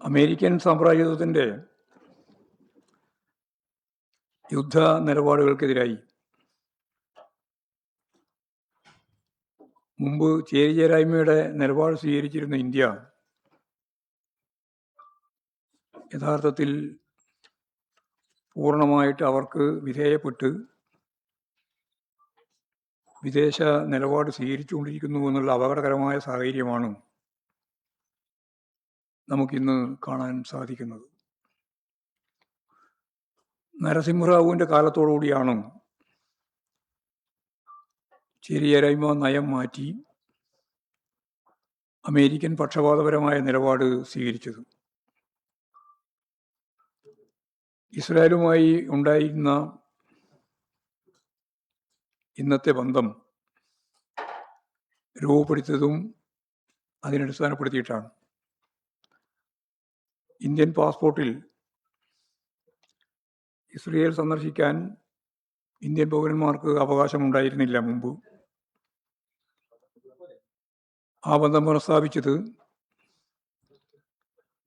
American സാമ്രാജ്യത്വത്തിൻ്റെ യുദ്ധ നിലപാടുകൾക്കെതിരായി മുമ്പ് ചേരിചേരായ്മയുടെ നിലപാട് സ്വീകരിച്ചിരുന്ന ഇന്ത്യ യഥാർത്ഥത്തിൽ പൂർണ്ണമായിട്ട് അവർക്ക് വിധേയപ്പെട്ട് വിദേശ നിലപാട് സ്വീകരിച്ചുകൊണ്ടിരിക്കുന്നു എന്നുള്ള അപകടകരമായ സാഹചര്യമാണ് നമുക്കിന്ന് കാണാൻ സാധിക്കുന്നത്. നരസിംഹറാവുവിൻ്റെ കാലത്തോടുകൂടിയാണ് ചേരിചേരായ്മ നയം മാറ്റി അമേരിക്കൻ പക്ഷപാതപരമായ നിലപാട് സ്വീകരിച്ചത്. ഇസ്രായേലുമായി ഉണ്ടായിരുന്ന ഇന്നത്തെ ബന്ധം രൂപപ്പെടുത്തിയതും അതിനടിസ്ഥാനപ്പെടുത്തിയിട്ടാണ്. ഇന്ത്യൻ പാസ്പോർട്ടിൽ ഇസ്രയേൽ സന്ദർശിക്കാൻ ഇന്ത്യൻ പൗരന്മാർക്ക് അവകാശമുണ്ടായിരുന്നില്ല മുമ്പ്. ആ ബന്ധം പുനഃസ്ഥാപിച്ചത്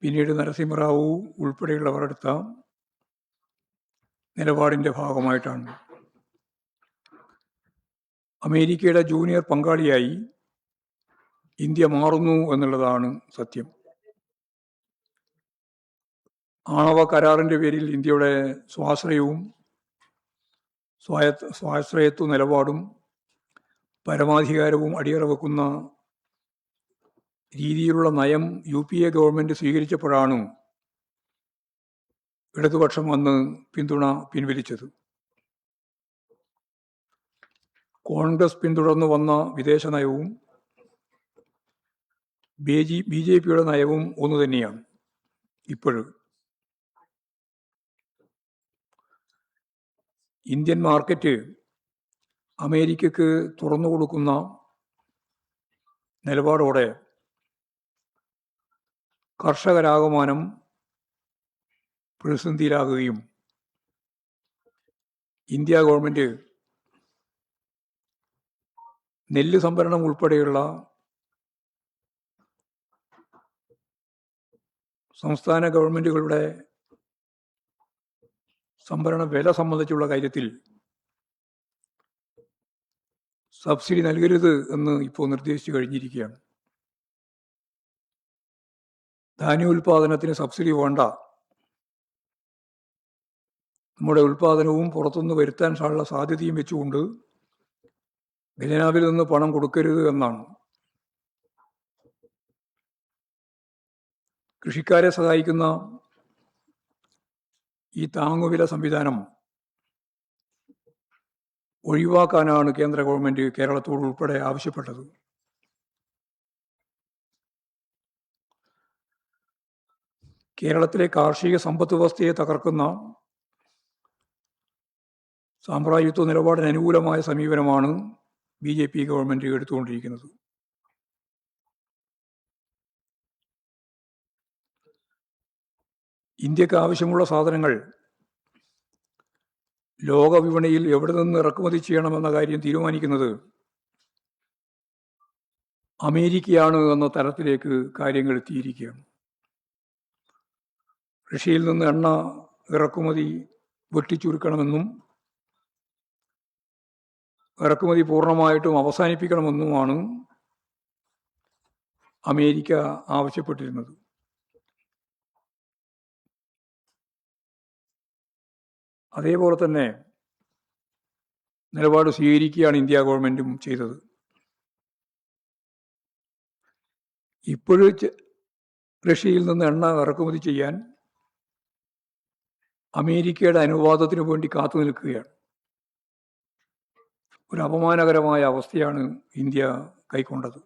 പിന്നീട് നരസിംഹറാവു ഉൾപ്പെടെയുള്ളവർ എടുത്ത നിലപാടിൻ്റെ ഭാഗമായിട്ടാണ്. അമേരിക്കയുടെ ജൂനിയർ പങ്കാളിയായി ഇന്ത്യ മാറുന്നു എന്നുള്ളതാണ് സത്യം. ആണവ കരാറിൻ്റെ പേരിൽ ഇന്ത്യയുടെ സ്വാശ്രയവും സ്വാശ്രയത്വ നിലപാടും പരമാധികാരവും അടിയറ വെക്കുന്ന രീതിയിലുള്ള നയം UPA ഗവൺമെൻറ് സ്വീകരിച്ചപ്പോഴാണ് ഇടതുപക്ഷം അന്ന് പിന്തുണ പിൻവലിച്ചത്. കോൺഗ്രസ് പിന്തുടർന്നു വന്ന വിദേശ നയവും BJPയുടെ നയവും ഒന്നു തന്നെയാണ്. ഇപ്പോഴും ഇന്ത്യൻ മാർക്കറ്റ് അമേരിക്കക്ക് തുറന്നു കൊടുക്കുന്ന നിലപാടോടെ കർഷകരാകമാനം പ്രതിസന്ധിയിലാകുകയും ഇന്ത്യ ഗവൺമെൻറ് നെല്ല് സംഭരണം ഉൾപ്പെടെയുള്ള സംസ്ഥാന ഗവൺമെൻറ്റുകളുടെ സംഭരണ വില സംബന്ധിച്ചുള്ള കാര്യത്തിൽ സബ്സിഡി നൽകരുത് എന്ന് ഇപ്പോൾ നിർദ്ദേശിച്ചു കഴിഞ്ഞിരിക്കുകയാണ്. ധാന്യോൽപാദനത്തിന് സബ്സിഡി വേണ്ട, നമ്മുടെ ഉൽപാദനവും പുറത്തുനിന്ന് വരുത്താൻ ഉള്ള സാധ്യതയും വെച്ചുകൊണ്ട് ഖജനാവിൽ നിന്ന് പണം കൊടുക്കരുത് എന്നാണ്. കൃഷിക്കാരെ സഹായിക്കുന്ന ഈ താങ്ങുവില സംവിധാനം ഒഴിവാക്കാനാണ് കേന്ദ്ര ഗവൺമെൻറ് കേരളത്തോട് ഉൾപ്പെടെ ആവശ്യപ്പെട്ടത്. കേരളത്തിലെ കാർഷിക സമ്പദ് വ്യവസ്ഥയെ തകർക്കുന്ന സാമ്രാജ്യത്വ നിലപാടിന് അനുകൂലമായ സമീപനമാണ് BJP ഗവൺമെൻറ് എടുത്തുകൊണ്ടിരിക്കുന്നത്. ഇന്ത്യക്ക് ആവശ്യമുള്ള സാധനങ്ങൾ ലോക വിപണിയിൽ എവിടെ നിന്ന് ഇറക്കുമതി ചെയ്യണമെന്ന കാര്യം തീരുമാനിക്കുന്നത് അമേരിക്കയാണ് എന്ന തലത്തിലേക്ക് കാര്യങ്ങൾ എത്തിയിരിക്കുകയാണ്. റഷ്യയിൽ നിന്ന് എണ്ണ ഇറക്കുമതി വെട്ടിച്ചുരുക്കണമെന്നും ഇറക്കുമതി പൂർണ്ണമായിട്ടും അവസാനിപ്പിക്കണമെന്നുമാണ് അമേരിക്ക ആവശ്യപ്പെട്ടിരുന്നത്. അതേപോലെ തന്നെ നിലപാട് സ്വീകരിക്കുകയാണ് ഇന്ത്യ ഗവൺമെൻറ്റും ചെയ്തത്. ഇപ്പോഴും റഷ്യയിൽ നിന്ന് എണ്ണ ഇറക്കുമതി ചെയ്യാൻ അമേരിക്കയുടെ അനുവാദത്തിന് വേണ്ടി കാത്തു നിൽക്കുകയാണ്. ഒരു അപമാനകരമായ അവസ്ഥയാണ് ഇന്ത്യ കൈക്കൊണ്ടത്.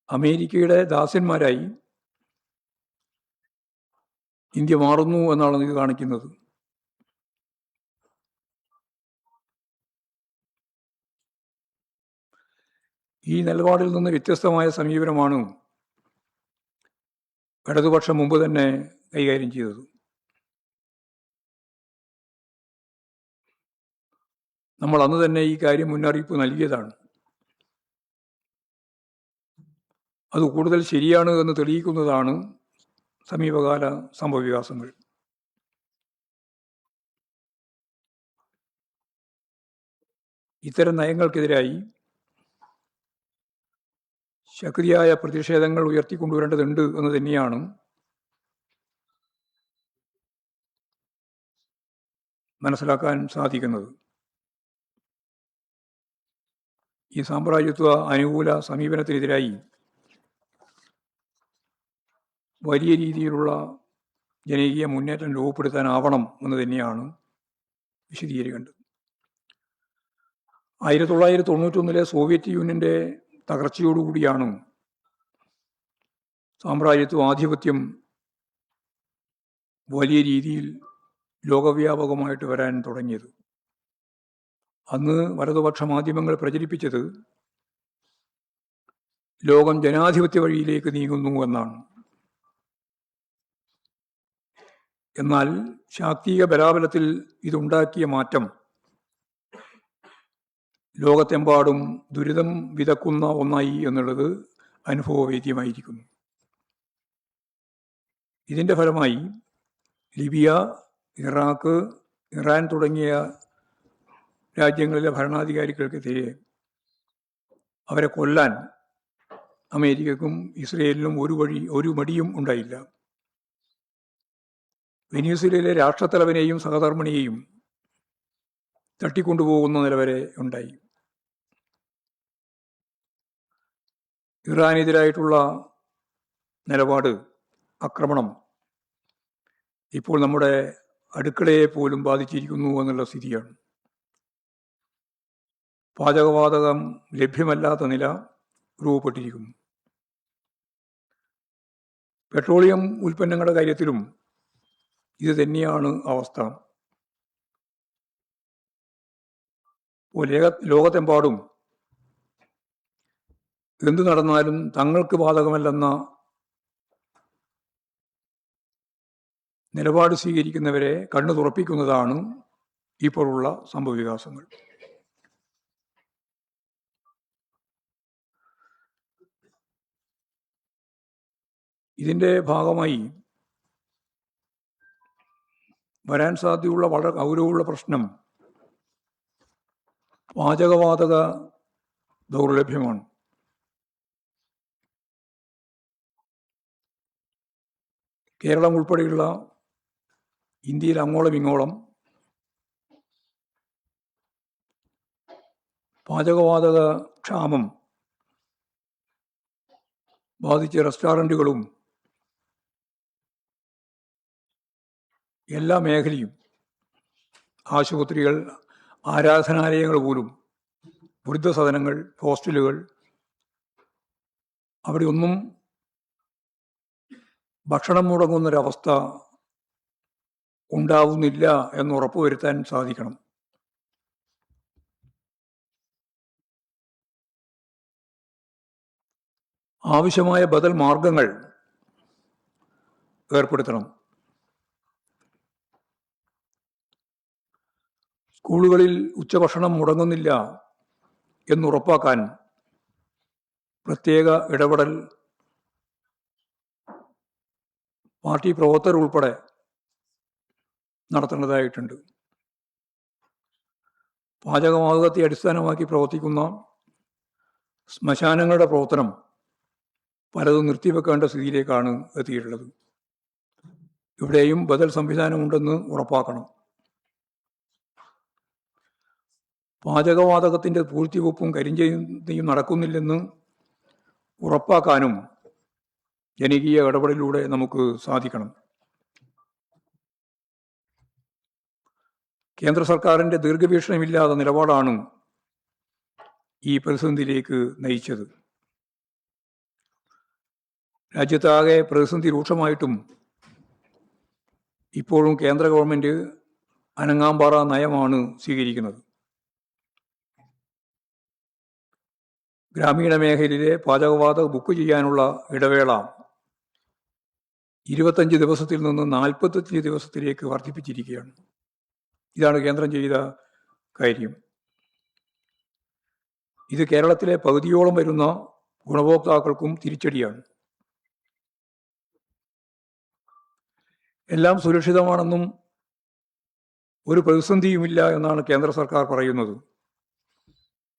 അമേരിക്കയുടെ ദാസ്യന്മാരായി ഇന്ത്യ മാറുന്നു എന്നാണ് ഇത് കാണിക്കുന്നത്. ഈ നിലപാടിൽ നിന്ന് വ്യത്യസ്തമായ സമീപനമാണ് ഇടതുപക്ഷം മുമ്പ് തന്നെ കൈകാര്യം ചെയ്തത്. നമ്മൾ അന്ന് തന്നെ ഈ കാര്യം മുന്നറിയിപ്പ് നൽകിയതാണ്. അത് കൂടുതൽ ശരിയാണ് എന്ന് തെളിയിക്കുന്നതാണ് സമീപകാല സംഭവവികാസങ്ങൾ. ഇത്തരം നയങ്ങൾക്കെതിരായി ശക്തിയായ പ്രതിഷേധങ്ങൾ ഉയർത്തിക്കൊണ്ടുവരേണ്ടതുണ്ട് എന്ന് തന്നെയാണ് മനസ്സിലാക്കാൻ സാധിക്കുന്നത്. ഈ സാമ്രാജ്യത്വ അനുകൂല സമീപനത്തിനെതിരായി വലിയ രീതിയിലുള്ള ജനകീയ മുന്നേറ്റം രൂപപ്പെടുത്താനാവണം എന്ന് തന്നെയാണ് വിശദീകരിക്കേണ്ടത്. 1991 സോവിയറ്റ് യൂണിയന്റെ തകർച്ചയോടുകൂടിയാണ് സാമ്രാജ്യത്വ ആധിപത്യം വലിയ രീതിയിൽ ലോകവ്യാപകമായിട്ട് വരാൻ തുടങ്ങിയത്. അന്ന് വലതുപക്ഷ മാധ്യമങ്ങൾ പ്രചരിപ്പിച്ചത് ലോകം ജനാധിപത്യ വഴിയിലേക്ക് നീങ്ങുന്നു എന്നാണ്. എന്നാൽ ശാക്തിക ബലാബലത്തിൽ ഇതുണ്ടാക്കിയ മാറ്റം ലോകത്തെമ്പാടും ദുരിതം വിതക്കുന്ന ഒന്നായി എന്നുള്ളത് അനുഭവവേദ്യമായിരിക്കുന്നു. ഇതിൻ്റെ ഫലമായി ലിബിയ, ഇറാഖ്, ഇറാൻ തുടങ്ങിയ രാജ്യങ്ങളിലെ ഭരണാധികാരികൾക്കെതിരെ അവരെ കൊല്ലാൻ അമേരിക്കക്കും ഇസ്രയേലിനും ഒരു മടിയും ഉണ്ടായില്ല. വെനീസുലയിലെ രാഷ്ട്രത്തലവനെയും സഹധർമ്മിണിയെയും തട്ടിക്കൊണ്ടുപോകുന്ന നില വരെ ഉണ്ടായി. ഇറാനെതിരായിട്ടുള്ള നിലപാട്, ആക്രമണം ഇപ്പോൾ നമ്മുടെ അടുക്കളയെ പോലും ബാധിച്ചിരിക്കുന്നു എന്നുള്ള സ്ഥിതിയാണ്. പാചകവാതകം ലഭ്യമല്ലാത്ത നില രൂപപ്പെട്ടിരിക്കുന്നു. പെട്രോളിയം ഉൽപ്പന്നങ്ങളുടെ കാര്യത്തിലും ഇത് തന്നെയാണ് അവസ്ഥ. ലോകത്തെമ്പാടും എന്തു നടന്നാലും തങ്ങൾക്ക് ബാധകമല്ലെന്ന നിലപാട് സ്വീകരിക്കുന്നവരെ കണ്ണു തുറപ്പിക്കുന്നതാണ് ഇപ്പോഴുള്ള സംഭവവികാസങ്ങൾ. ഇതിൻ്റെ ഭാഗമായി വരാൻ സാധ്യതയുള്ള വളരെ ഗൗരവമുള്ള പ്രശ്നം പാചകവാതക ദൗർലഭ്യമാണ്. കേരളം ഉൾപ്പെടെയുള്ള ഇന്ത്യയിൽ അങ്ങോളം ഇങ്ങോളം പാചകവാതക ക്ഷാമം ബാധിച്ച റെസ്റ്റോറൻറ്റുകളും എല്ലാ മേഖലയും, ആശുപത്രികൾ, ആരാധനാലയങ്ങൾ പോലും, വൃദ്ധസദനങ്ങൾ, ഹോസ്റ്റലുകൾ, അവിടെയൊന്നും ഭക്ഷണം മുടങ്ങുന്നൊരവസ്ഥ ഉണ്ടാവുന്നില്ല എന്ന് ഉറപ്പുവരുത്താൻ സാധിക്കണം. ആവശ്യമായ ബദൽ മാർഗങ്ങൾ ഏർപ്പെടുത്തണം. സ്കൂളുകളിൽ ഉച്ചഭക്ഷണം മുടങ്ങുന്നില്ല എന്നുറപ്പാക്കാൻ പ്രത്യേക ഇടപെടൽ പാർട്ടി പ്രവർത്തകർ ഉൾപ്പെടെ നടത്തേണ്ടതായിട്ടുണ്ട്. പാചകവാതകത്തെ അടിസ്ഥാനമാക്കി പ്രവർത്തിക്കുന്ന ശ്മശാനങ്ങളുടെ പ്രവർത്തനം പലതും നിർത്തിവെക്കേണ്ട സ്ഥിതിയിലേക്കാണ് എത്തിയിട്ടുള്ളത്. ഇവിടെയും ബദൽ സംവിധാനമുണ്ടെന്ന് ഉറപ്പാക്കണം. പാചകവാതകത്തിൻ്റെ പൂഴ്ത്തിവെപ്പും കരിഞ്ചന്തയും നടക്കുന്നില്ലെന്ന് ഉറപ്പാക്കാനും ജനകീയ ഇടപെടലിലൂടെ നമുക്ക് സാധിക്കണം. കേന്ദ്ര സർക്കാരിൻ്റെ ദീർഘവീക്ഷണമില്ലാത്ത നിലപാടാണ് ഈ പ്രതിസന്ധിയിലേക്ക് നയിച്ചത്. രാജ്യത്താകെ പ്രതിസന്ധി രൂക്ഷമായിട്ടും ഇപ്പോഴും കേന്ദ്ര ഗവൺമെൻറ് അനങ്ങാമ്പാറ നയമാണ് സ്വീകരിക്കുന്നത്. ഗ്രാമീണ മേഖലയിലെ പാചകവാതകം ബുക്ക് ചെയ്യാനുള്ള ഇടവേള 25 ദിവസത്തിൽ നിന്ന് 45 ദിവസത്തിലേക്ക് വർദ്ധിപ്പിച്ചിരിക്കുകയാണ്. ഇതാണ് കേന്ദ്രം ചെയ്ത കാര്യം. ഇത് കേരളത്തിലെ പകുതിയോളം വരുന്ന ഗുണഭോക്താക്കൾക്കും തിരിച്ചടിയാണ്. എല്ലാം സുരക്ഷിതമാണെന്നും ഒരു പ്രതിസന്ധിയുമില്ല എന്നാണ് കേന്ദ്ര സർക്കാർ പറയുന്നത്.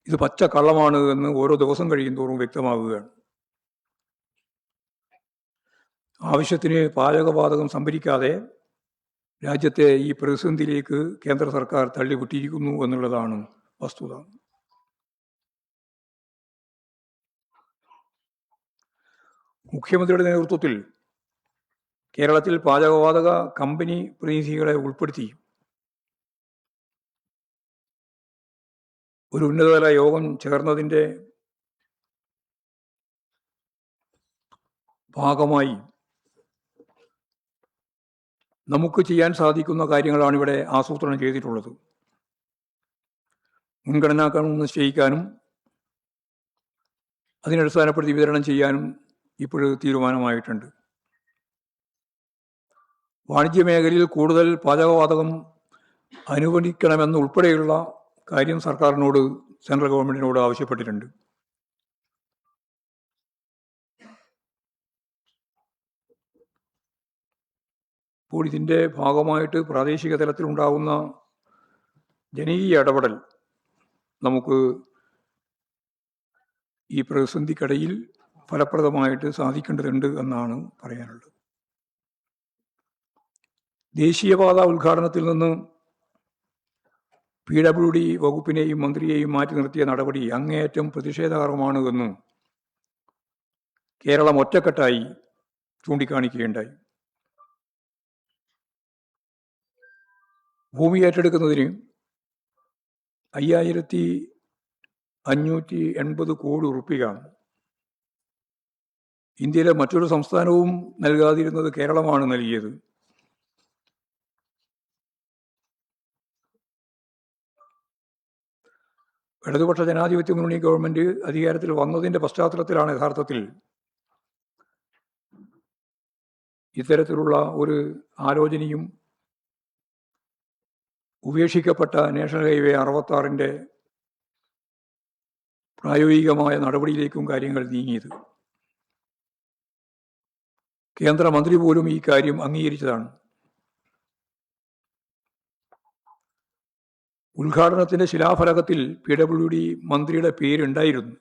ഇത് പച്ച കള്ളമാണ് എന്ന് ഓരോ ദിവസം കഴിയുന്തോറും വ്യക്തമാവുകയാണ്. ആവശ്യത്തിന് പാചകവാതകം സംഭരിക്കാതെ രാജ്യത്തെ ഈ പ്രതിസന്ധിയിലേക്ക് കേന്ദ്ര സർക്കാർ തള്ളിവിട്ടിരിക്കുന്നു എന്നുള്ളതാണ് വസ്തുത. മുഖ്യമന്ത്രിയുടെ നേതൃത്വത്തിൽ കേരളത്തിൽ പാചകവാതക കമ്പനി പ്രതിനിധികളെ ഉൾപ്പെടുത്തി ഒരു ഉന്നതതല യോഗം ചേർന്നതിൻ്റെ ഭാഗമായി നമുക്ക് ചെയ്യാൻ സാധിക്കുന്ന കാര്യങ്ങളാണ് ഇവിടെ ആസൂത്രണം ചെയ്തിട്ടുള്ളത്. മുൻഗണനാക്രമം നിശ്ചയിക്കാനും അതിനടിസ്ഥാനപ്പെടുത്തി വിതരണം ചെയ്യാനും ഇപ്പോഴും തീരുമാനമായിട്ടുണ്ട്. വാണിജ്യ മേഖലയിൽ കൂടുതൽ പാചകവാതകം അനുവദിക്കണമെന്നുൾപ്പെടെയുള്ള കാര്യം സർക്കാരിനോട്, സെൻട്രൽ ഗവൺമെന്റിനോട് ആവശ്യപ്പെട്ടിട്ടുണ്ട്. അപ്പോൾ ഇതിൻ്റെ ഭാഗമായിട്ട് പ്രാദേശിക തലത്തിലുണ്ടാകുന്ന ജനകീയ ഇടപെടൽ നമുക്ക് ഈ പ്രതിസന്ധിക്കിടയിൽ ഫലപ്രദമായിട്ട് സാധിക്കേണ്ടതുണ്ട് എന്നാണ് പറയാനുള്ളത്. ദേശീയപാത ഉദ്ഘാടനത്തിൽ നിന്ന് PWD വകുപ്പിനെയും മന്ത്രിയെയും മാറ്റി നിർത്തിയ നടപടി അങ്ങേയറ്റം പ്രതിഷേധാർഹമാണ് എന്ന് കേരളം ഒറ്റക്കെട്ടായി ചൂണ്ടിക്കാണിക്കുകയുണ്ടായി. ഭൂമി ഏറ്റെടുക്കുന്നതിന് 5580 കോടി റുപ്യ ഇന്ത്യയിലെ മറ്റൊരു സംസ്ഥാനവും നൽകാതിരുന്നത് കേരളമാണ് നൽകിയത്. ഇടതുപക്ഷ ജനാധിപത്യ മുന്നണി ഗവൺമെന്റ് അധികാരത്തിൽ വന്നതിൻ്റെ പശ്ചാത്തലത്തിലാണ് യഥാർത്ഥത്തിൽ ഇത്തരത്തിലുള്ള ഒരു ആലോചനയും ഉപേക്ഷിക്കപ്പെട്ട നാഷണൽ ഹൈവേ 66 പ്രായോഗികമായ നടപടിയിലേക്കും കാര്യങ്ങൾ നീങ്ങിയത്. കേന്ദ്രമന്ത്രി പോലും ഈ കാര്യം അംഗീകരിച്ചതാണ്. ഉദ്ഘാടനത്തിന്റെ ശിലാഫലകത്തിൽ PWD മന്ത്രിയുടെ പേരുണ്ടായിരുന്നു.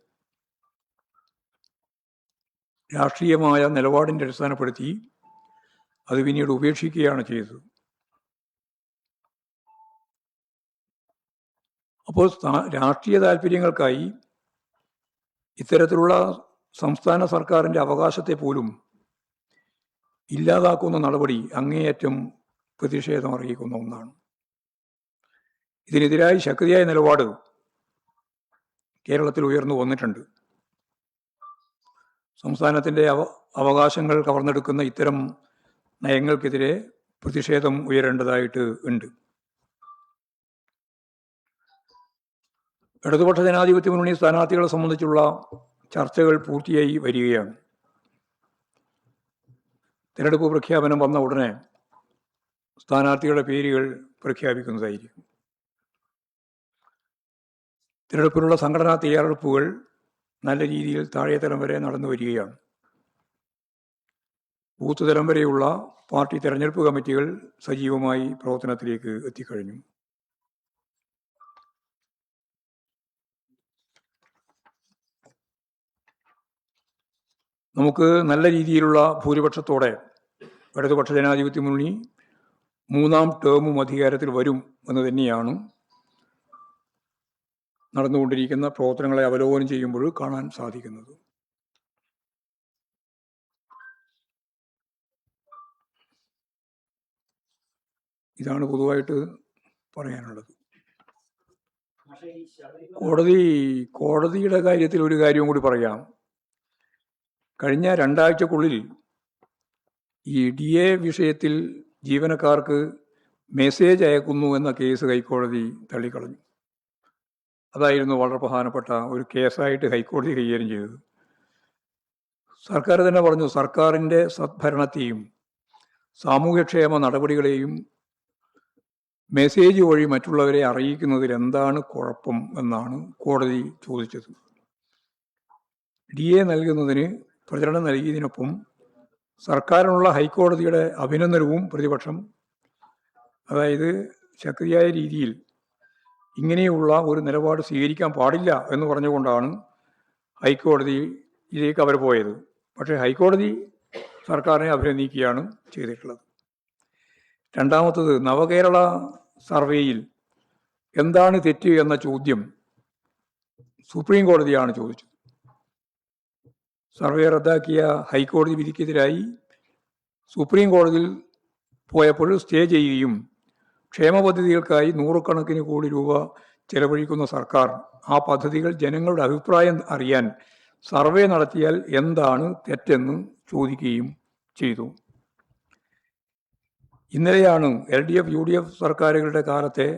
രാഷ്ട്രീയമായ നിലപാടിൻ്റെ അടിസ്ഥാനപ്പെടുത്തി അത് പിന്നീട് ഉപേക്ഷിക്കുകയാണ് ചെയ്തത്. അപ്പോൾ രാഷ്ട്രീയ താല്പര്യങ്ങൾക്കായി ഇത്തരത്തിലുള്ള സംസ്ഥാന സർക്കാരിൻ്റെ അവകാശത്തെ പോലും ഇല്ലാതാക്കുന്ന നടപടി അങ്ങേയറ്റം പ്രതിഷേധം അറിയിക്കുന്ന ഒന്നാണ്. ഇതിനെതിരായി ശക്തിയായ നിലപാട് കേരളത്തിൽ ഉയർന്നു വന്നിട്ടുണ്ട്. സംസ്ഥാനത്തിൻ്റെ അവകാശങ്ങൾ കവർന്നെടുക്കുന്ന ഇത്തരം നയങ്ങൾക്കെതിരെ പ്രതിഷേധം ഉയരേണ്ടതായിട്ട് ഉണ്ട്. ഇടതുപക്ഷ ജനാധിപത്യ മുന്നണി സ്ഥാനാർത്ഥികളെ സംബന്ധിച്ചുള്ള ചർച്ചകൾ പൂർത്തിയായി വരികയാണ്. തിരഞ്ഞെടുപ്പ് പ്രഖ്യാപനം വന്ന ഉടനെ സ്ഥാനാർത്ഥികളുടെ പേരുകൾ പ്രഖ്യാപിക്കുന്നതായിരിക്കും. തിരഞ്ഞെടുപ്പിനുള്ള സംഘടനാ തയ്യാറെടുപ്പുകൾ നല്ല രീതിയിൽ താഴെത്തലം വരെ നടന്നു വരികയാണ്. ബൂത്ത് തലം വരെയുള്ള പാർട്ടി തെരഞ്ഞെടുപ്പ് കമ്മിറ്റികൾ സജീവമായി പ്രവർത്തനത്തിലേക്ക് എത്തിക്കഴിഞ്ഞു. നമുക്ക് നല്ല രീതിയിലുള്ള ഭൂരിപക്ഷത്തോടെ ഇടതുപക്ഷ ജനാധിപത്യ മുന്നണി 3ാം ടേമും അധികാരത്തിൽ വരും എന്ന് തന്നെയാണ് നടന്നുകൊണ്ടിരിക്കുന്ന പ്രവർത്തനങ്ങളെ അവലോകനം ചെയ്യുമ്പോൾ കാണാൻ സാധിക്കുന്നത്. ഇതാണ് പൊതുവായിട്ട് പറയാനുള്ളത്. കോടതിയുടെ കാര്യത്തിൽ ഒരു കാര്യവും കൂടി പറയാം. കഴിഞ്ഞ 2 ആഴ്ചക്കുള്ളിൽ ഈ DA വിഷയത്തിൽ ജീവനക്കാർക്ക് മെസ്സേജ് അയക്കുന്നു എന്ന കേസ് ഹൈക്കോടതി തള്ളിക്കളഞ്ഞു. അതായിരുന്നു വളരെ പ്രധാനപ്പെട്ട ഒരു കേസായിട്ട് ഹൈക്കോടതി കൈകാര്യം ചെയ്തത്. സർക്കാർ തന്നെ പറഞ്ഞു, സർക്കാരിൻ്റെ സദ്ഭരണത്തെയും സാമൂഹ്യക്ഷേമ നടപടികളെയും മെസ്സേജ് വഴി മറ്റുള്ളവരെ അറിയിക്കുന്നതിൽ എന്താണ് കുഴപ്പം എന്നാണ് കോടതി ചോദിച്ചത്. DA നൽകുന്നതിന് പ്രചരണം നൽകിയതിനൊപ്പം സർക്കാരിനുള്ള ഹൈക്കോടതിയുടെ അഭിനന്ദനവും പ്രതിപക്ഷം, അതായത് ശക്തിയായ രീതിയിൽ ഇങ്ങനെയുള്ള ഒരു നിലപാട് സ്വീകരിക്കാൻ പാടില്ല എന്ന് പറഞ്ഞുകൊണ്ടാണ് ഹൈക്കോടതിയിലേക്ക് അവർ പോയത്. പക്ഷേ ഹൈക്കോടതി സർക്കാരിനെ അഭിനന്ദിക്കുകയാണ് ചെയ്തിട്ടുള്ളത്. രണ്ടാമത്തത്, നവകേരള സർവേയിൽ എന്താണ് തെറ്റ് എന്ന ചോദ്യം സുപ്രീം കോടതിയാണ് ചോദിച്ചത്. സർവേ റദ്ദാക്കിയ ഹൈക്കോടതി വിധിക്കെതിരായി സുപ്രീം കോടതിയിൽ പോയപ്പോൾ സ്റ്റേ ചെയ്യുകയും ക്ഷേമ പദ്ധതികൾക്കായി നൂറുകണക്കിന് കോടി രൂപ ചെലവഴിക്കുന്ന സർക്കാർ ആ പദ്ധതികൾ ജനങ്ങളുടെ അഭിപ്രായം അറിയാൻ സർവേ നടത്തിയാൽ എന്താണ് തെറ്റെന്ന് ചോദിക്കുകയും ചെയ്തു. ഇന്നലെയാണ് LDF UDF സർക്കാരുകളുടെ കാലത്തെ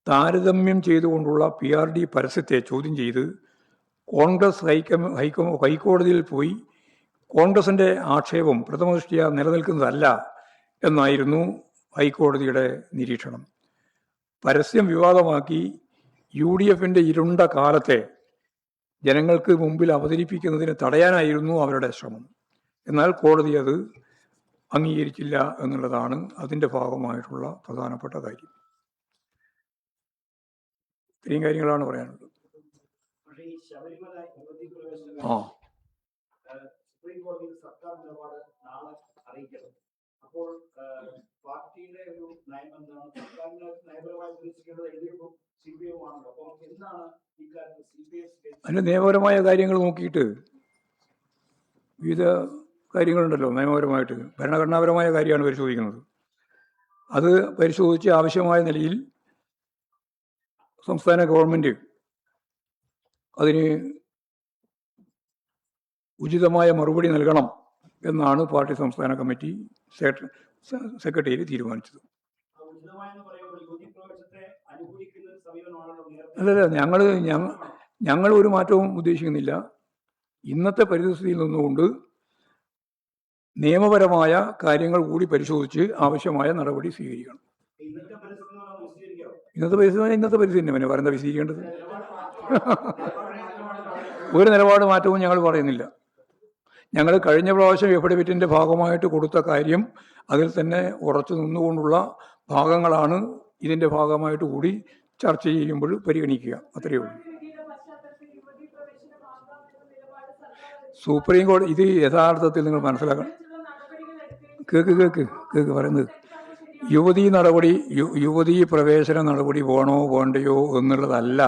താരതമ്യം ചെയ്തുകൊണ്ടുള്ള PRD പരസ്യത്തെ ചോദ്യം ചെയ്ത് കോൺഗ്രസ് ഹൈക്കോടതിയിൽ പോയി കോൺഗ്രസിൻ്റെ ആക്ഷേപം പ്രഥമദൃഷ്ട്യാ നിലനിൽക്കുന്നതല്ല എന്നായിരുന്നു ഹൈക്കോടതിയുടെ നിരീക്ഷണം. പരസ്യം വിവാദമാക്കി UDFൻ്റെ ഇരുണ്ട കാലത്തെ ജനങ്ങൾക്ക് മുമ്പിൽ അവതരിപ്പിക്കുന്നതിന് തടയാനായിരുന്നു അവരുടെ ശ്രമം. എന്നാൽ കോടതി അത് അംഗീകരിച്ചില്ല എന്നുള്ളതാണ് അതിൻ്റെ ഭാഗമായിട്ടുള്ള പ്രധാനപ്പെട്ട കാര്യം. ഇത്രയും കാര്യങ്ങളാണ് പറയാനുള്ളത്. അതിന്റെ നിയമപരമായ കാര്യങ്ങൾ നോക്കിയിട്ട് വിവിധ കാര്യങ്ങളുണ്ടല്ലോ. നിയമപരമായിട്ട് ഭരണഘടനാപരമായ കാര്യമാണ് പരിശോധിക്കുന്നത്. അത് പരിശോധിച്ച് ആവശ്യമായ നിലയിൽ സംസ്ഥാന ഗവൺമെന്റ് അതിന് ഉചിതമായ മറുപടി നൽകണം എന്നാണ് പാർട്ടി സംസ്ഥാന കമ്മിറ്റി സെക്രട്ടേറിയറ്റ് തീരുമാനിച്ചത്. അല്ലല്ല, ഞങ്ങൾ ഒരു മാറ്റവും ഉദ്ദേശിക്കുന്നില്ല. ഇന്നത്തെ പരിസ്ഥിതിയിൽ നിന്നുകൊണ്ട് നിയമപരമായ കാര്യങ്ങൾ കൂടി പരിശോധിച്ച് ആവശ്യമായ നടപടി സ്വീകരിക്കണം. ഇന്നത്തെ പരിസ്ഥിതി തന്നെ പറയുന്ന വിശദീകരിക്കേണ്ടത്. ഒരു നിലപാട് മാറ്റവും ഞങ്ങൾ പറയുന്നില്ല. ഞങ്ങൾ കഴിഞ്ഞ പ്രാവശ്യം എഫിഡവിറ്റിൻ്റെ ഭാഗമായിട്ട് കൊടുത്ത കാര്യം അതിൽ തന്നെ ഉറച്ചു നിന്നുകൊണ്ടുള്ള ഭാഗങ്ങളാണ് ഇതിൻ്റെ ഭാഗമായിട്ട് കൂടി ചർച്ച ചെയ്യുമ്പോൾ പരിഗണിക്കുക. അത്രയേ ഉള്ളൂ. സുപ്രീം കോടതി ഇത് യഥാർത്ഥത്തിൽ നിങ്ങൾ മനസ്സിലാക്കണം. കേക്ക് പറയുന്നത് യുവതീ പ്രവേശന നടപടി വേണോ വേണ്ടയോ എന്നുള്ളതല്ല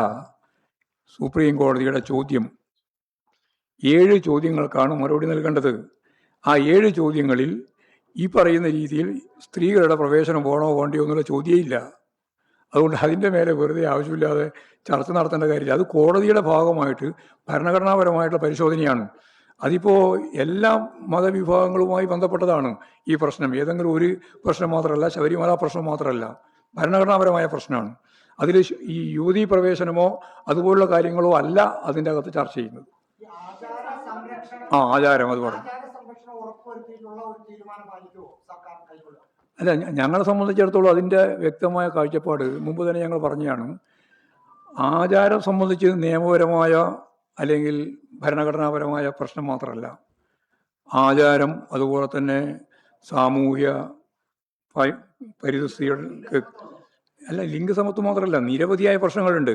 സുപ്രീം കോടതിയുടെ ചോദ്യം. 7 ചോദ്യങ്ങൾക്കാണ് മറുപടി നൽകേണ്ടത്. ആ 7 ചോദ്യങ്ങളിൽ ഈ പറയുന്ന രീതിയിൽ സ്ത്രീകളുടെ പ്രവേശനം വേണോ വേണ്ടയോ എന്നുള്ള ചോദ്യമില്ല. അതുകൊണ്ട് അതിൻ്റെ മേലെ വെറുതെ ആവശ്യമില്ലാതെ ചർച്ച നടത്തേണ്ട കാര്യമില്ല. അത് കോടതിയുടെ ഭാഗമായിട്ട് ഭരണഘടനാപരമായിട്ടുള്ള പരിശോധനയാണ്. അതിപ്പോൾ എല്ലാ മതവിഭാഗങ്ങളുമായി ബന്ധപ്പെട്ടതാണ് ഈ പ്രശ്നം. ഏതെങ്കിലും ഒരു പ്രശ്നം മാത്രമല്ല, ശബരിമല പ്രശ്നം മാത്രമല്ല, ഭരണഘടനാപരമായ പ്രശ്നമാണ്. അതിൽ ഈ യുവതീ പ്രവേശനമോ അതുപോലുള്ള കാര്യങ്ങളോ അല്ല അതിൻ്റെ അകത്ത് ചർച്ച ചെയ്യുന്നത്. ആചാരം അത് പറഞ്ഞു. അല്ല, ഞങ്ങളെ സംബന്ധിച്ചിടത്തോളം അതിൻ്റെ വ്യക്തമായ കാഴ്ചപ്പാട് മുമ്പ് തന്നെ ഞങ്ങൾ പറഞ്ഞതാണ്. ആചാരം സംബന്ധിച്ച് നിയമപരമായ അല്ലെങ്കിൽ ഭരണഘടനാപരമായ പ്രശ്നം മാത്രമല്ല, ആചാരം അതുപോലെ തന്നെ സാമൂഹ്യ പരിസ്ഥിതിയുടെ അല്ല, ലിംഗസമത്വം മാത്രമല്ല, നിരവധിയായ പ്രശ്നങ്ങളുണ്ട്.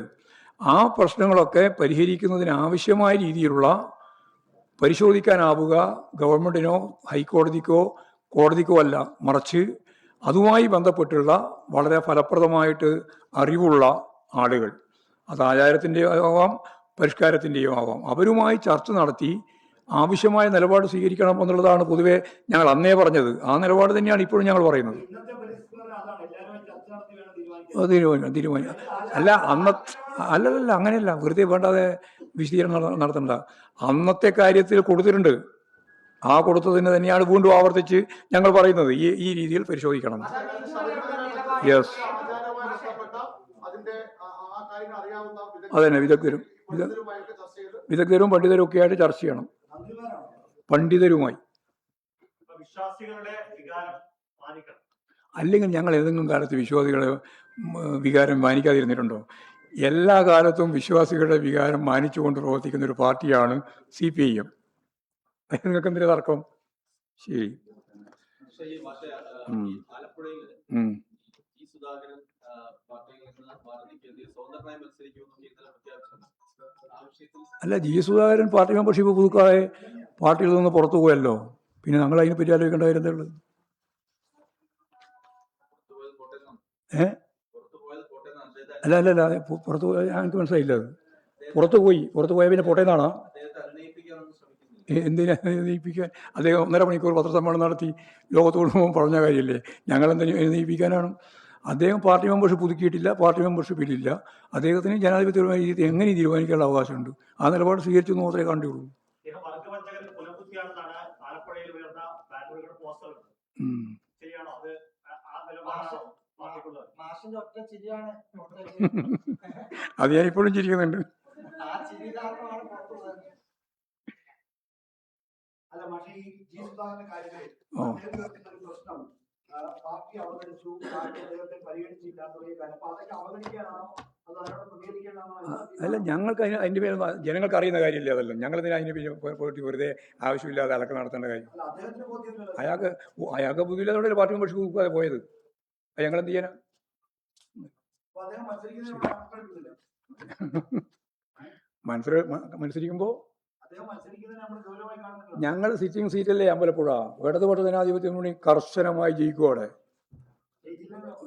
ആ പ്രശ്നങ്ങളൊക്കെ പരിഹരിക്കുന്നതിന് ആവശ്യമായ രീതിയിലുള്ള പരിശോധിക്കാനാവുക ഗവൺമെൻറ്റിനോ ഹൈക്കോടതിക്കോ കോടതിക്കോ അല്ല, മറിച്ച് അതുമായി ബന്ധപ്പെട്ടുള്ള വളരെ ഫലപ്രദമായിട്ട് അറിവുള്ള ആളുകൾ, അത് ആചാരത്തിൻ്റെയോ ആവാം പരിഷ്കാരത്തിൻ്റെയോ ആവാം, അവരുമായി ചർച്ച നടത്തി ആവശ്യമായ നിലപാട് സ്വീകരിക്കണം എന്നുള്ളതാണ് പൊതുവെ ഞങ്ങൾ അന്നേ പറഞ്ഞത്. ആ നിലപാട് തന്നെയാണ് ഇപ്പോഴും ഞങ്ങൾ പറയുന്നത്. തീരുമാനിക്കാം അല്ല അല്ലല്ല, അങ്ങനെയല്ല, വെറുതെ വേണ്ടാതെ വിശദീകരണം നടത്തണ്ട. അന്നത്തെ കാര്യത്തിൽ കൊടുത്തിട്ടുണ്ട്. ആ കൊടുത്തതിന് തന്നെയാണ് വീണ്ടും ആവർത്തിച്ച് ഞങ്ങൾ പറയുന്നത് ഈ രീതിയിൽ പരിശോധിക്കണം. യെസ്, അതന്നെ, വിദഗ്ധരും പണ്ഡിതരും ഒക്കെ ആയിട്ട് ചർച്ച ചെയ്യണം. പണ്ഡിതരുമായി. അല്ലെങ്കിൽ ഞങ്ങൾ ഏതെങ്കിലും കാലത്ത് വിശ്വാസികളെ വികാരം മാനിക്കാതിരുന്നിട്ടുണ്ടോ? എല്ലാ കാലത്തും വിശ്വാസികളുടെ വികാരം മാനിച്ചുകൊണ്ട് പ്രവർത്തിക്കുന്ന ഒരു പാർട്ടിയാണ് CPIM. നിങ്ങൾക്ക് എന്തിനാ തർക്കം? ശരി. അല്ല, G. സുധാകരൻ പാർട്ടി മെമ്പർഷിപ്പ് പുതുക്കാതെ പാർട്ടിയിൽ നിന്ന് പുറത്തു പോയല്ലോ. പിന്നെ ഞങ്ങൾ അതിനെപ്പറ്റി ആലോചിക്കേണ്ട കാര്യം എന്താ ഉള്ളത്? അല്ല പുറത്തു പോയ എനിക്ക് മനസ്സിലായില്ല. അത് പുറത്തു പോയ പിന്നെ പോട്ടേന്നാണോ? എന്തിനാ എഴുന്നേൽപ്പിക്കാൻ? അദ്ദേഹം 1.5 മണിക്കൂർ പത്രസമ്മേളനം നടത്തി ലോകത്തോട് പറഞ്ഞ കാര്യമില്ലേ? ഞങ്ങളെന്തിനു എഴുന്നേൽപ്പിക്കാനാണ്? അദ്ദേഹം പാർട്ടി മെമ്പർഷിപ്പ് പുതുക്കിയിട്ടില്ല, പാർട്ടി മെമ്പർഷിപ്പിലില്ല. അദ്ദേഹത്തിന് ജനാധിപത്യപരമായ രീതി എങ്ങനെ തീരുമാനിക്കാനുള്ള അവകാശമുണ്ട്. ആ നിലപാട് സ്വീകരിച്ചു എന്ന് മാത്രമേ കണ്ടുള്ളൂ. അത് ഞാൻ ഇപ്പോഴും ചിരിക്കുന്നുണ്ട്. അല്ല, ഞങ്ങൾക്ക് അതിൻ്റെ പേര് ജനങ്ങൾക്ക് അറിയുന്ന കാര്യമില്ല. അതല്ല ഞങ്ങളതിന് അതിനെ പോയിട്ട് വെറുതെ ആവശ്യമില്ലാതെ അലക്കം നടത്തേണ്ട കാര്യം. അയാൾക്ക് ബുദ്ധിയില്ലാതെ പാർട്ടി മെമ്പർഷിപ്പ് കൊടുക്കാതെ പോയത്. ഞങ്ങളെന്ത് ചെയ്യാനാ? മത്സരിക്കുമ്പോൾ ഞങ്ങൾ സിറ്റിംഗ് സീറ്റല്ലേ അമ്പലപ്പുഴ. ഇടതുപക്ഷ ജനാധിപത്യ മുന്നണി കർശനമായി ജയിക്കും. അവിടെ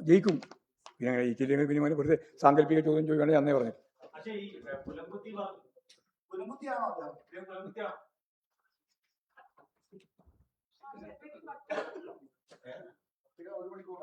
ജയിക്കും. പിന്നെ ജയിച്ചില്ലെങ്കിൽ പിന്നെ വെറുതെ സാങ്കല്പിക ചോദ്യം ചോദിക്കുകയാണെങ്കിൽ അന്നേ പറഞ്ഞു. ഒരു മണിക്കൂർ